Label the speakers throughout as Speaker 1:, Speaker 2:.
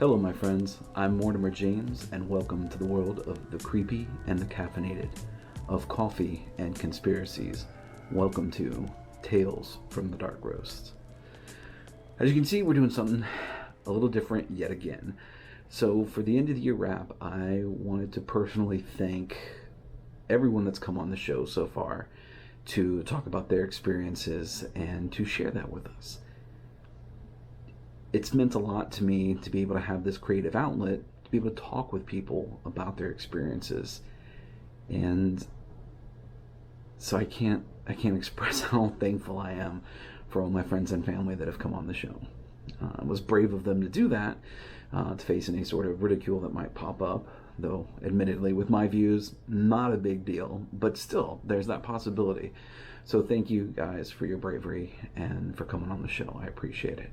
Speaker 1: Hello, my friends. I'm Mortimer James, and welcome to the world of the creepy and the caffeinated, of coffee and conspiracies. Welcome to Tales from the Dark Roast. As you can see, we're doing something a little different yet again. So, for the end of the year wrap, I wanted to personally thank everyone that's come on the show so far to talk about their experiences and to share that with us. It's meant a lot to me to be able to have this creative outlet, to be able to talk with people about their experiences. And so I can't express how thankful I am for all my friends and family that have come on the show. It was brave of them to do that, to face any sort of ridicule that might pop up, though admittedly with my views, not a big deal, but still, there's that possibility. So thank you guys for your bravery and for coming on the show. I appreciate it.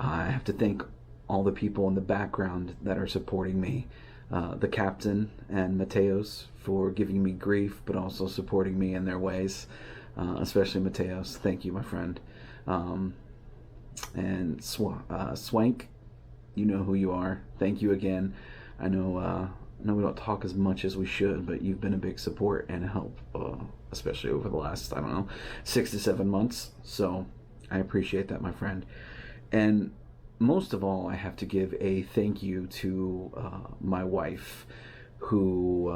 Speaker 1: I have to thank all the people in the background that are supporting me. The captain and Mateos for giving me grief, but also supporting me in their ways, especially Mateos. Thank you, my friend. And Swank, you know who you are. Thank you again. I know we don't talk as much as we should, but you've been a big support and help, especially over the last, 6 to 7 months. So I appreciate that, my friend. And most of all, I have to give a thank you to my wife, who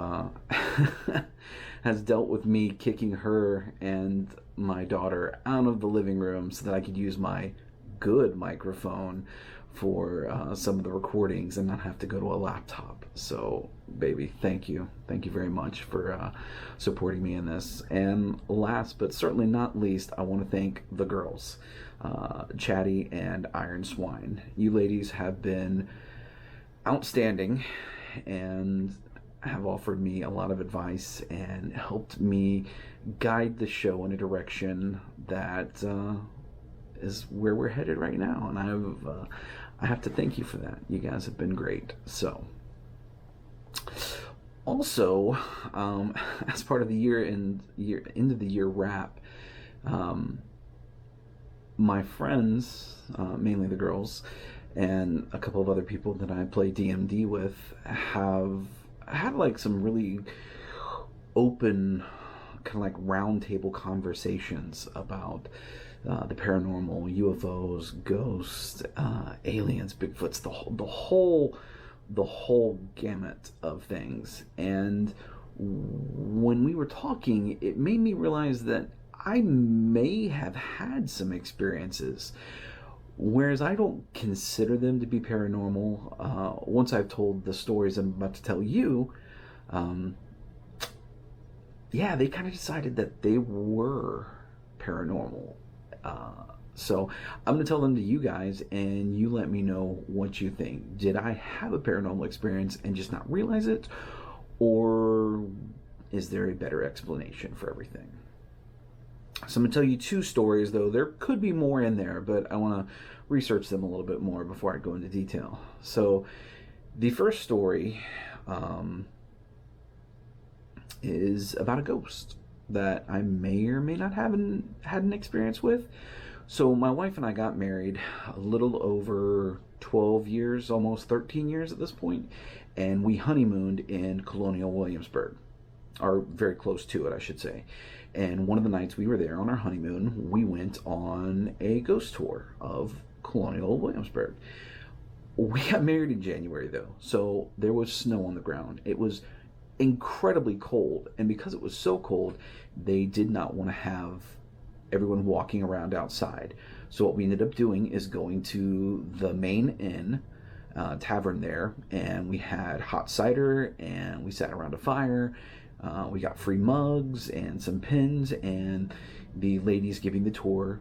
Speaker 1: has dealt with me kicking her and my daughter out of the living room so that I could use my good microphone for some of the recordings and not have to go to a laptop. So, baby, thank you. Thank you very much for supporting me in this. And last but certainly not least, I want to thank the girls. Chatty and Iron Swine. You ladies have been outstanding and have offered me a lot of advice and helped me guide the show in a direction that is where we're headed right now. And I have to thank you for that. You guys have been great. So, also, as part of the end of the year wrap, my friends, mainly the girls, and a couple of other people that I play DMD with have had like some really open, kind of like round table conversations about the paranormal, UFOs, ghosts, aliens, Bigfoots, the whole gamut of things. And when we were talking, it made me realize that I may have had some experiences, whereas I don't consider them to be paranormal. Once I've told the stories I'm about to tell you, they kind of decided that they were paranormal. So I'm going to tell them to you guys, and you let me know what you think. Did I have a paranormal experience and just not realize it? Or is there a better explanation for everything? So I'm going to tell you 2 stories, though there could be more in there, but I want to research them a little bit more before I go into detail. So the first story is about a ghost that I may or may not have had an experience with. So my wife and I got married a little over 12 years, almost 13 years at this point, and we honeymooned in Colonial Williamsburg, or very close to it, I should say. And one of the nights we were there on our honeymoon, we went on a ghost tour of Colonial Williamsburg. We got married in January, though, so there was snow on the ground. It was incredibly cold, and because it was so cold, they did not want to have everyone walking around outside. So what we ended up doing is going to the main inn, tavern there, and we had hot cider, and we sat around a fire. We got free mugs and some pins, and the ladies giving the tour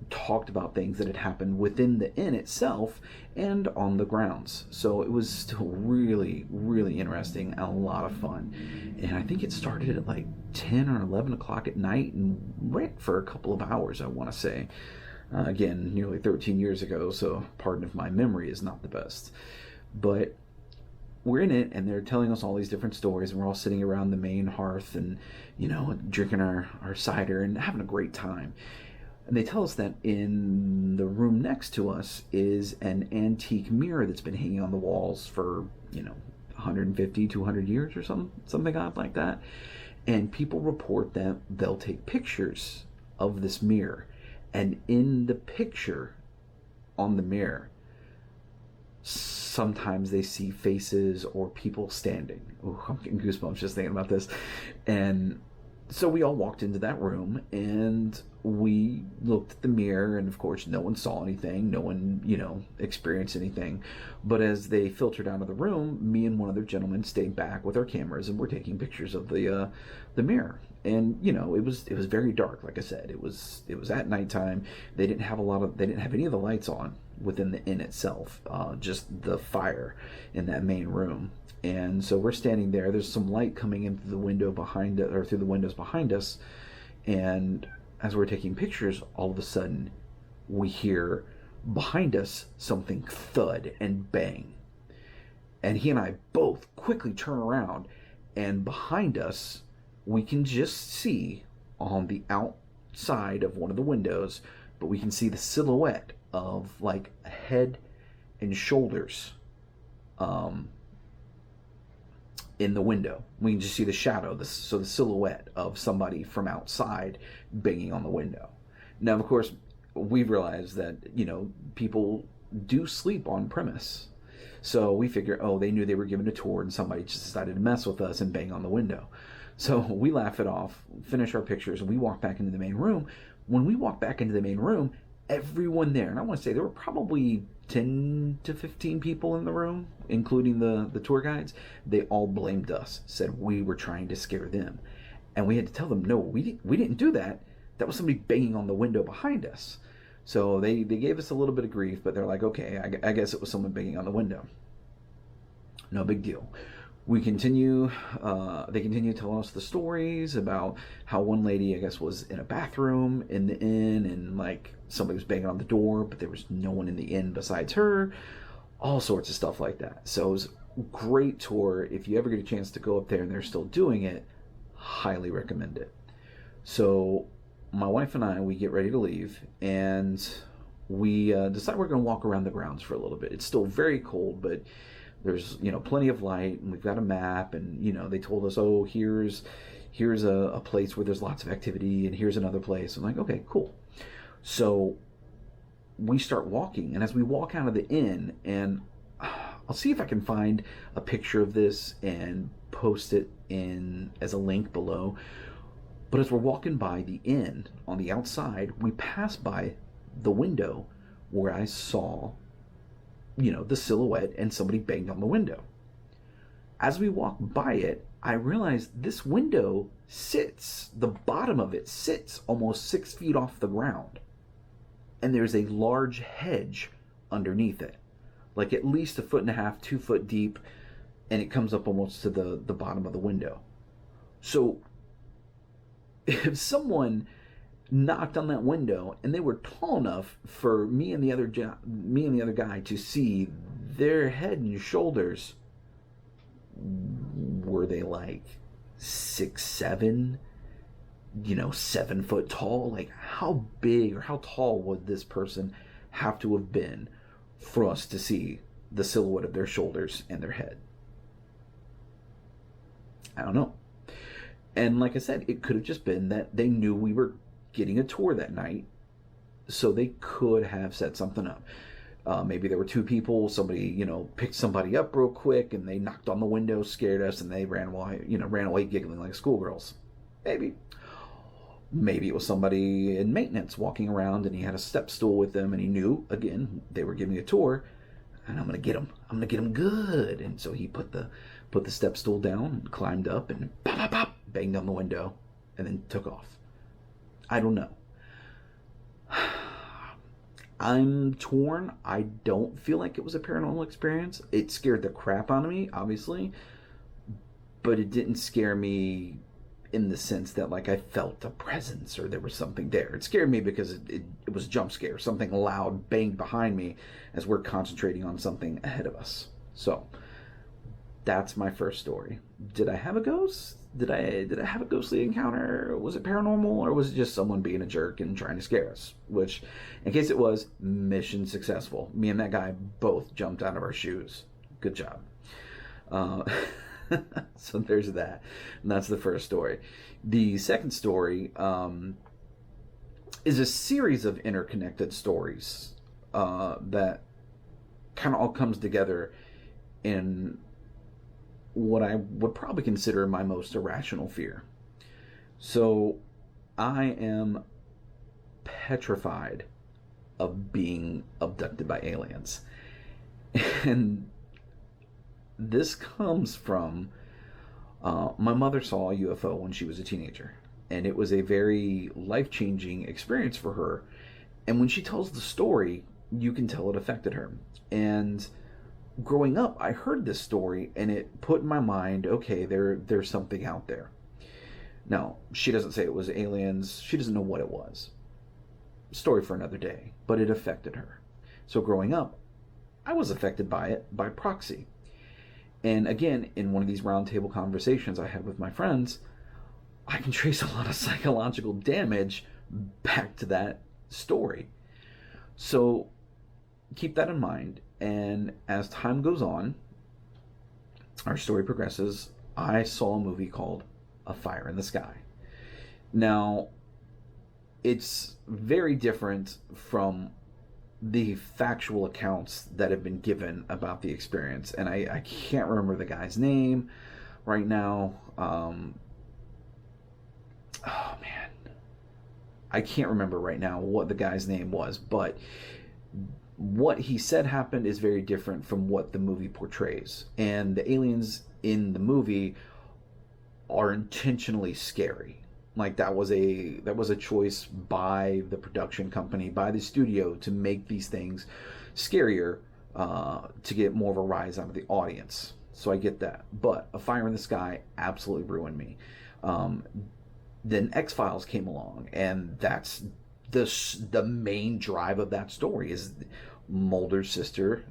Speaker 1: talked about things that had happened within the inn itself and on the grounds. So it was still really, really interesting and a lot of fun. And I think it started at like 10 or 11 o'clock at night and went for a couple of hours, I want to say. Again, nearly 13 years ago, so pardon if my memory is not the best. But we're in it, and they're telling us all these different stories, and we're all sitting around the main hearth and, drinking our cider and having a great time. And they tell us that in the room next to us is an antique mirror that's been hanging on the walls for, 150, 200 years or something odd like that. And people report that they'll take pictures of this mirror. And in the picture on the mirror, sometimes they see faces or people standing. Ooh, I'm getting goosebumps just thinking about this. And so we all walked into that room and we looked at the mirror, and of course no one saw anything, no one experienced anything. But as they filtered out of the room, me and one other gentleman stayed back with our cameras and we're taking pictures of the mirror. And it was very dark. Like I said, it was at nighttime. They didn't have any of the lights on within the inn itself, just the fire in that main room. And so we're standing there. There's some light coming in through the window behind it, or through the windows behind us. And as we're taking pictures, all of a sudden we hear behind us something thud and bang. And he and I both quickly turn around, and behind us we can just see on the outside of one of the windows, but we can see the silhouette of like a head and shoulders in the window. We can just see the shadow, so the silhouette of somebody from outside banging on the window. Now, of course, we realize that, people do sleep on premise. So we figure, they knew they were given a tour and somebody just decided to mess with us and bang on the window. So we laugh it off, finish our pictures, and we walk back into the main room. When we walk back into the main room, everyone there, and I want to say there were probably 10 to 15 people in the room, including the tour guides, they all blamed us, said we were trying to scare them. And we had to tell them, no, we didn't do that. That was somebody banging on the window behind us. So they gave us a little bit of grief, but they're like, okay, I guess it was someone banging on the window. No big deal. They continue telling us the stories about how one lady, I guess, was in a bathroom in the inn, and like somebody was banging on the door, but there was no one in the inn besides her. All sorts of stuff like that. So it was a great tour. If you ever get a chance to go up there and they're still doing it, highly recommend it. So my wife and I, we get ready to leave, and we decide we're going to walk around the grounds for a little bit. It's still very cold, but there's plenty of light, and we've got a map, and they told us, here's a place where there's lots of activity, and here's another place. I'm like, okay, cool. So we start walking, and as we walk out of the inn, and I'll see if I can find a picture of this and post it in as a link below. But as we're walking by the inn on the outside, we pass by the window where I saw the silhouette and somebody banged on the window. As we walk by it, I realized this window the bottom of it sits almost 6 feet off the ground. And there's a large hedge underneath it, like at least 1.5 feet, 2 foot deep, and it comes up almost to the bottom of the window. So if someone knocked on that window and they were tall enough for me and the other guy to see their head and shoulders, were they like 6'7", 7 foot tall? Like, how big or how tall would this person have to have been for us to see the silhouette of their shoulders and their head? I don't know. And like I said, it could have just been that they knew we were getting a tour that night, so they could have set something up. Maybe there were two people, somebody, picked somebody up real quick, and they knocked on the window, scared us, and they ran away giggling like schoolgirls. Maybe it was somebody in maintenance walking around, and he had a step stool with them, and he knew, again, they were giving a tour, and I'm gonna get him good. And so he put the step stool down and climbed up and pop, pop, pop, banged on the window, and then took off. I don't know. I'm torn. I don't feel like it was a paranormal experience. It scared the crap out of me, obviously, but it didn't scare me in the sense that like I felt a presence or there was something there. It scared me because it was a jump scare. Something loud banged behind me as we're concentrating on something ahead of us. So that's my first story. Did I have a ghost? did I have a ghostly encounter? Was it paranormal, or was it just someone being a jerk and trying to scare us? Which, in case it was, mission successful. Me and that guy both jumped out of our shoes. Good job. Uh, so there's that. And that's the first story. The second story is a series of interconnected stories that kind of all comes together in what I would probably consider my most irrational fear. So I am petrified of being abducted by aliens. And this comes from my mother saw a UFO when she was a teenager, and it was a very life-changing experience for her. And when she tells the story, you can tell it affected her. And growing up, I heard this story, and it put in my mind, okay, there's something out there. Now, she doesn't say it was aliens. She doesn't know what it was. Story for another day, but it affected her. So growing up, I was affected by it by proxy. And again, in one of these roundtable conversations I had with my friends, I can trace a lot of psychological damage back to that story. So keep that in mind. And as time goes on, our story progresses. I saw a movie called A Fire in the Sky. Now, it's very different from the factual accounts that have been given about the experience. And I can't remember the guy's name right now. Oh, man. I can't remember right now what the guy's name was, but what he said happened is very different from what the movie portrays. And the aliens in the movie are intentionally scary. Like that was a choice by the production company, by the studio, to make these things scarier, to get more of a rise out of the audience. So I get that. But A Fire in the Sky absolutely ruined me. Then X-Files came along, and that's the main drive of that story is Mulder's sister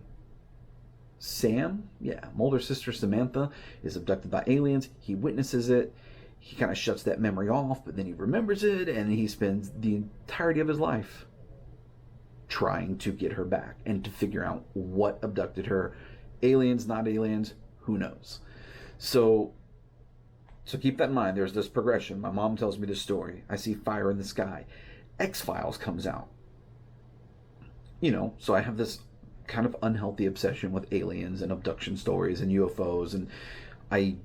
Speaker 1: Mulder's sister Samantha is abducted by aliens. He witnesses it. He kind of shuts that memory off, but then he remembers it, and he spends the entirety of his life trying to get her back and to figure out what abducted her. Aliens, not aliens, who knows? So keep that in mind. There's this progression. My mom tells me this story. I see Fire in the Sky. X-Files comes out. So I have this kind of unhealthy obsession with aliens and abduction stories and UFOs, and I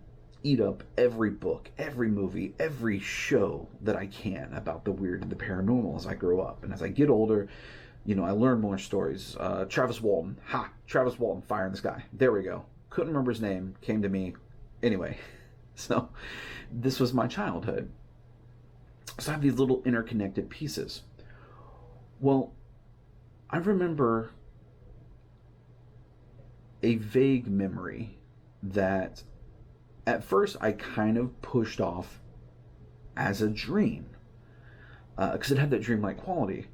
Speaker 1: eat up every book, every movie, every show that I can about the weird and the paranormal as I grow up. And as I get older, I learn more stories. Travis Walton, Fire in the Sky. There we go. Couldn't remember his name, came to me. Anyway, so this was my childhood. So I have these little interconnected pieces. Well, I remember a vague memory that at first I kind of pushed off as a dream, because it had that dreamlike quality.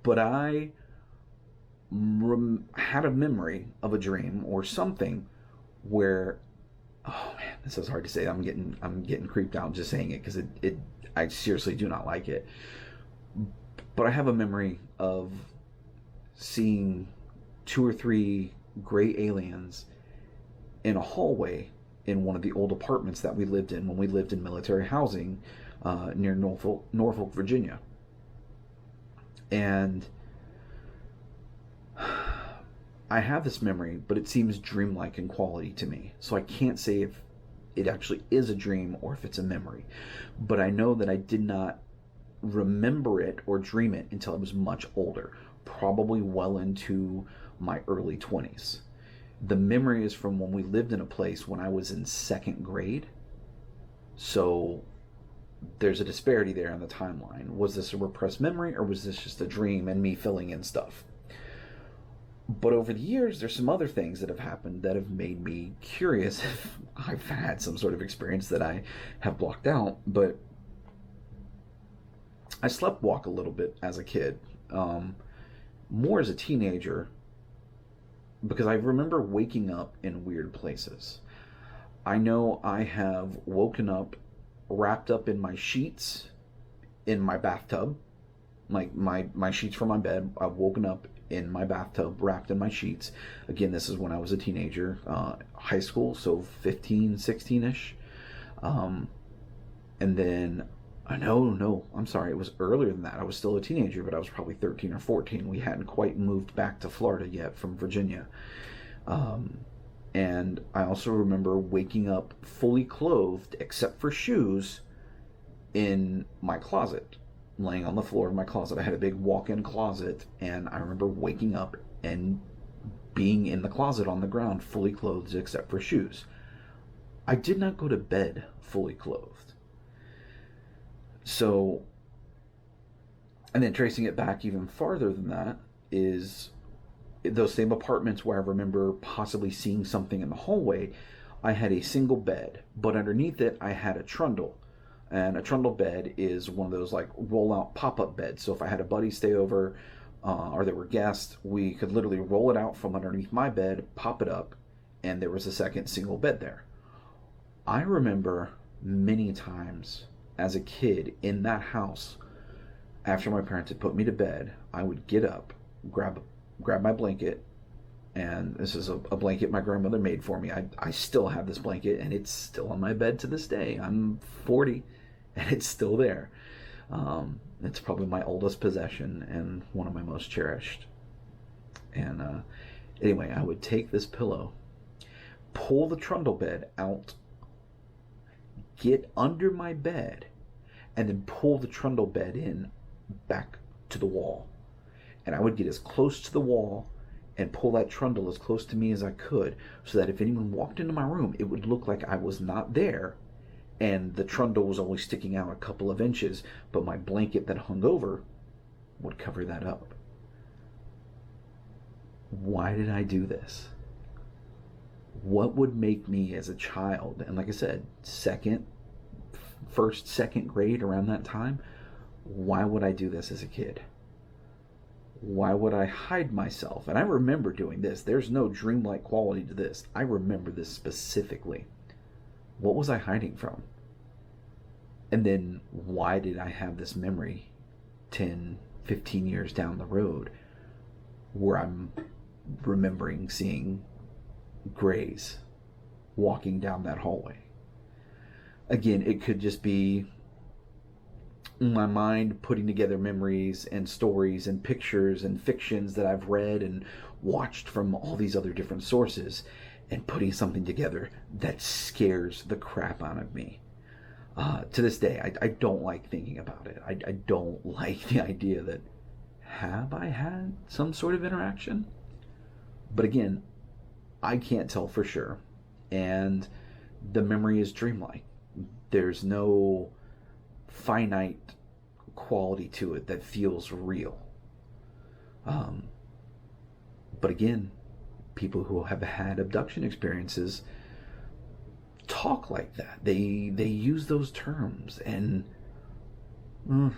Speaker 1: But I had a memory of a dream or something where, oh man, this is hard to say. I'm getting creeped out just saying it, because I seriously do not like it. But I have a memory of seeing 2 or 3 gray aliens in a hallway in one of the old apartments that we lived in when we lived in military housing near Norfolk, Virginia. And I have this memory, but it seems dreamlike in quality to me. So I can't say if it actually is a dream or if it's a memory. But I know that I did not remember it or dream it until I was much older, probably well into my early 20s. The memory is from when we lived in a place when I was in 2nd grade. So there's a disparity there in the timeline. Was this a repressed memory, or was this just a dream and me filling in stuff? But over the years, there's some other things that have happened that have made me curious if I've had some sort of experience that I have blocked out. But I sleptwalk a little bit as a kid, more as a teenager, because I remember waking up in weird places. I know I have woken up wrapped up in my sheets in my bathtub, like my sheets from my bed. I've woken up in my bathtub wrapped in my sheets. Again, this is when I was a teenager, high school, so 15, 16-ish. Um, and then, no, I'm sorry, it was earlier than that. I was still a teenager, but I was probably 13 or 14. We hadn't quite moved back to Florida yet from Virginia. Um, and I also remember waking up fully clothed, except for shoes, in my closet, laying on the floor of my closet. I had a big walk-in closet, and I remember waking up and being in the closet on the ground, fully clothed except for shoes. I did not go to bed fully clothed. So, and then tracing it back even farther than that is those same apartments where I remember possibly seeing something in the hallway. I had a single bed, but underneath it I had a trundle. And a trundle bed is one of those like roll out pop up beds. So if I had a buddy stay over or there were guests, we could literally roll it out from underneath my bed, pop it up, and there was a second single bed there. I remember many times as a kid in that house, after my parents had put me to bed, I would get up, grab my blanket, and this is a blanket my grandmother made for me. I still have this blanket, and it's still on my bed to this day. I'm 40, and it's still there. It's probably my oldest possession and one of my most cherished. And anyway, I would take this pillow, pull the trundle bed out, get under my bed, and then pull the trundle bed in back to the wall. And I would get as close to the wall and pull that trundle as close to me as I could, so that if anyone walked into my room, it would look like I was not there and the trundle was only sticking out a couple of inches, but my blanket that hung over would cover that up. Why did I do this? What would make me as a child, and like I said, first, second grade, around that time, why would I do this as a kid? Why would I hide myself? And I remember doing this. There's no dreamlike quality to this. I remember this specifically. What was I hiding from? And then why did I have this memory 10, 15 years down the road where I'm remembering seeing grays walking down that hallway? Again, it could just be my mind putting together memories and stories and pictures and fictions that I've read and watched from all these other different sources, and putting something together that scares the crap out of me. To this day, I don't like thinking about it. I don't like the idea that, have I had some sort of interaction? But again, I can't tell for sure. And the memory is dreamlike. There's no finite quality to it that feels real. But again, people who have had abduction experiences talk like that. They use those terms, and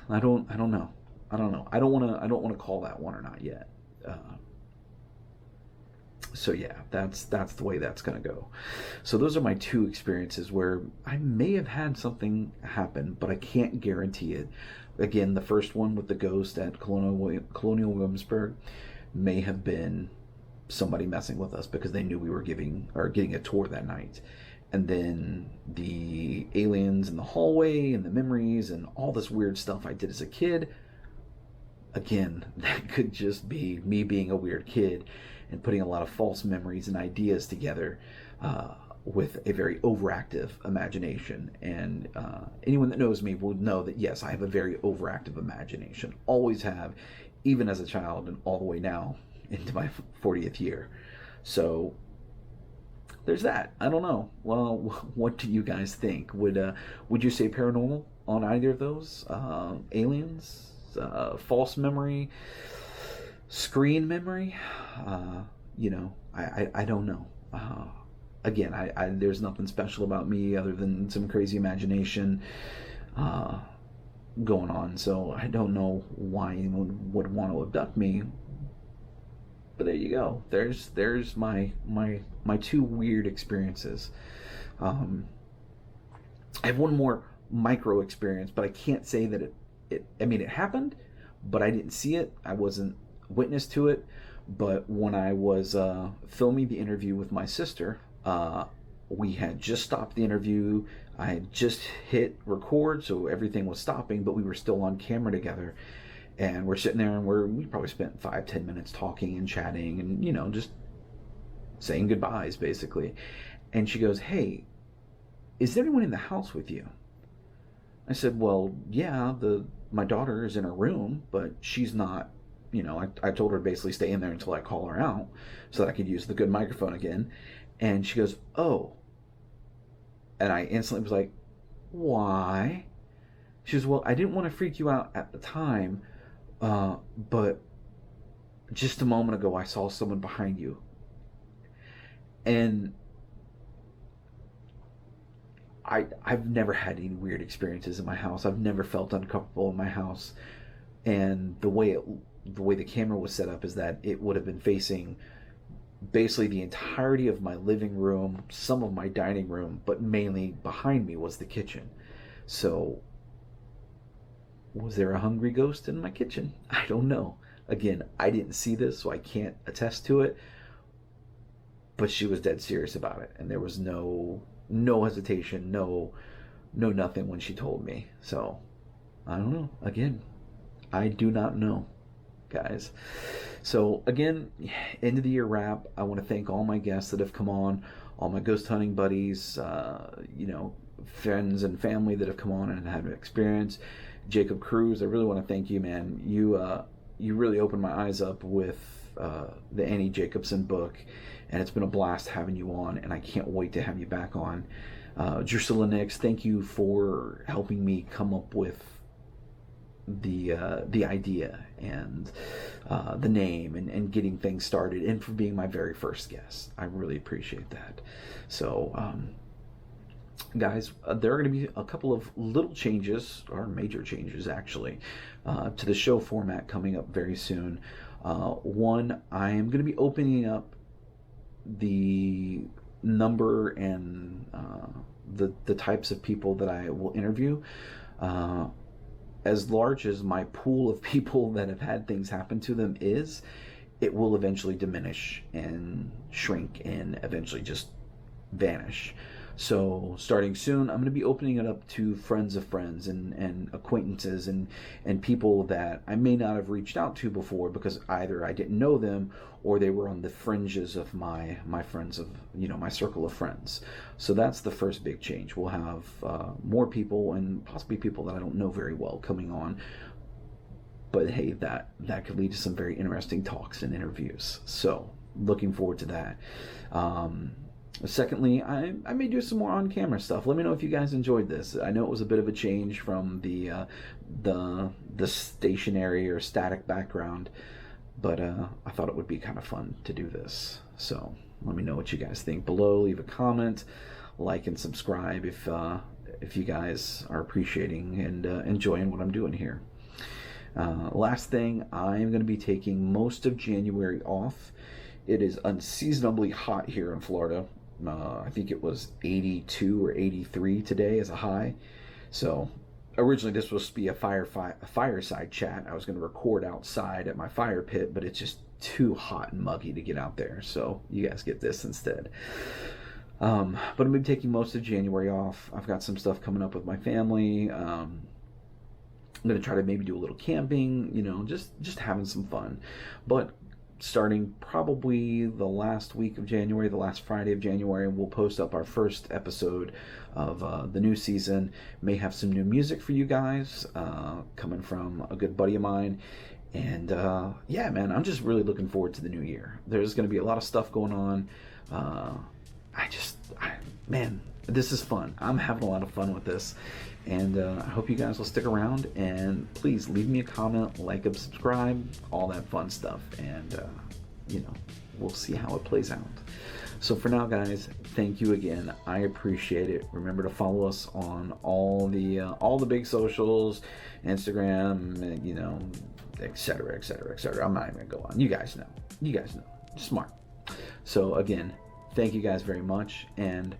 Speaker 1: I don't know. I don't want to call that one or not yet. So yeah, that's the way that's gonna go. So those are my two experiences where I may have had something happen, but I can't guarantee it. Again, the first one with the ghost at Colonial Williamsburg may have been somebody messing with us because they knew we were getting a tour that night. And then the aliens in the hallway and the memories and all this weird stuff I did as a kid, again, that could just be me being a weird kid and putting a lot of false memories and ideas together with a very overactive imagination. And anyone that knows me will know that, yes, I have a very overactive imagination. Always have, even as a child and all the way now into my 40th year. So there's that. I don't know. Well, what do you guys think? Would you say paranormal on either of those? Aliens? False memory? Screen memory? I don't know. Again, I there's nothing special about me other than some crazy imagination going on. So I don't know why anyone would want to abduct me. But there you go. There's my two weird experiences Um, I have one more micro experience, but I can't say that I mean, it happened, but I didn't see it. I wasn't witness to it. But when I was filming the interview with my sister, we had just stopped the interview. I had just hit record, so everything was stopping, but we were still on camera together. And we're sitting there, and we probably spent 5-10 minutes talking and chatting, and just saying goodbyes basically. And she goes, "Hey, is there anyone in the house with you?" I said, "Well, yeah, my daughter is in her room, but she's not." I told her to basically stay in there until I call her out so that I could use the good microphone again. And she goes, "Oh." And I instantly was like, "Why?" She goes, "Well, I didn't want to freak you out at the time, but just a moment ago I saw someone behind you." And I've never had any weird experiences in my house. I've never felt uncomfortable in my house. And the way the camera was set up is that it would have been facing basically the entirety of my living room, some of my dining room, but mainly behind me was the kitchen. So was there a hungry ghost in my kitchen? I don't know. Again, I didn't see this, so I can't attest to it. But she was dead serious about it, and there was no hesitation, no nothing when she told me. So I don't know. Again, I do not know, guys. So again, end of the year wrap. I want to thank all my guests that have come on, all my ghost hunting buddies, friends and family that have come on and had an experience. Jacob Cruz, I really want to thank you, man. You really opened my eyes up with the Annie Jacobson book, and it's been a blast having you on, and I can't wait to have you back on. Drusilla Nix, thank you for helping me come up with the idea and the name and getting things started, and for being my very first guest. I really appreciate that. So guys, there are going to be a couple of little changes, or major changes actually, to the show format coming up very soon. One, I am going to be opening up the number and the types of people that I will interview. As large as my pool of people that have had things happen to them is, it will eventually diminish and shrink and eventually just vanish. So starting soon, I'm going to be opening it up to friends of friends and acquaintances and people that I may not have reached out to before because either I didn't know them or they were on the fringes of my friends of, my circle of friends. So that's the first big change. We'll have more people and possibly people that I don't know very well coming on. But hey, that could lead to some very interesting talks and interviews. So looking forward to that. Secondly, I may do some more on-camera stuff. Let me know if you guys enjoyed this. I know it was a bit of a change from the stationary or static background, but I thought it would be kind of fun to do this. So let me know what you guys think below. Leave a comment, like and subscribe if you guys are appreciating and enjoying what I'm doing here. Last thing, I am going to be taking most of January off. It is unseasonably hot here in Florida. I think it was 82 or 83 today as a high. So originally this was supposed to be a fireside chat. I was going to record outside at my fire pit, but it's just too hot and muggy to get out there. So you guys get this instead. But I'm going to be taking most of January off. I've got some stuff coming up with my family. I'm going to try to maybe do a little camping, just having some fun. But starting probably the last week of January, the last Friday of January, we'll post up our first episode of the new season. May have some new music for you guys coming from a good buddy of mine. And yeah, man, I'm just really looking forward to the new year. There's going to be a lot of stuff going on. Man, this is fun. I'm having a lot of fun with this. And I hope you guys will stick around, and please leave me a comment, like and subscribe, all that fun stuff, and we'll see how it plays out. So for now, guys, thank you again. I appreciate it. Remember to follow us on all the big socials, Instagram, etc., etc., etc. I'm not even gonna go on. You guys know. Smart. So again, thank you guys very much, and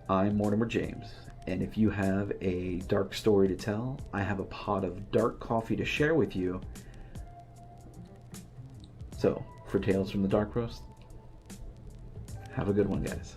Speaker 1: I'm Mortimer James, and if you have a dark story to tell, I have a pot of dark coffee to share with you. So, for Tales from the Dark Roast, have a good one, guys.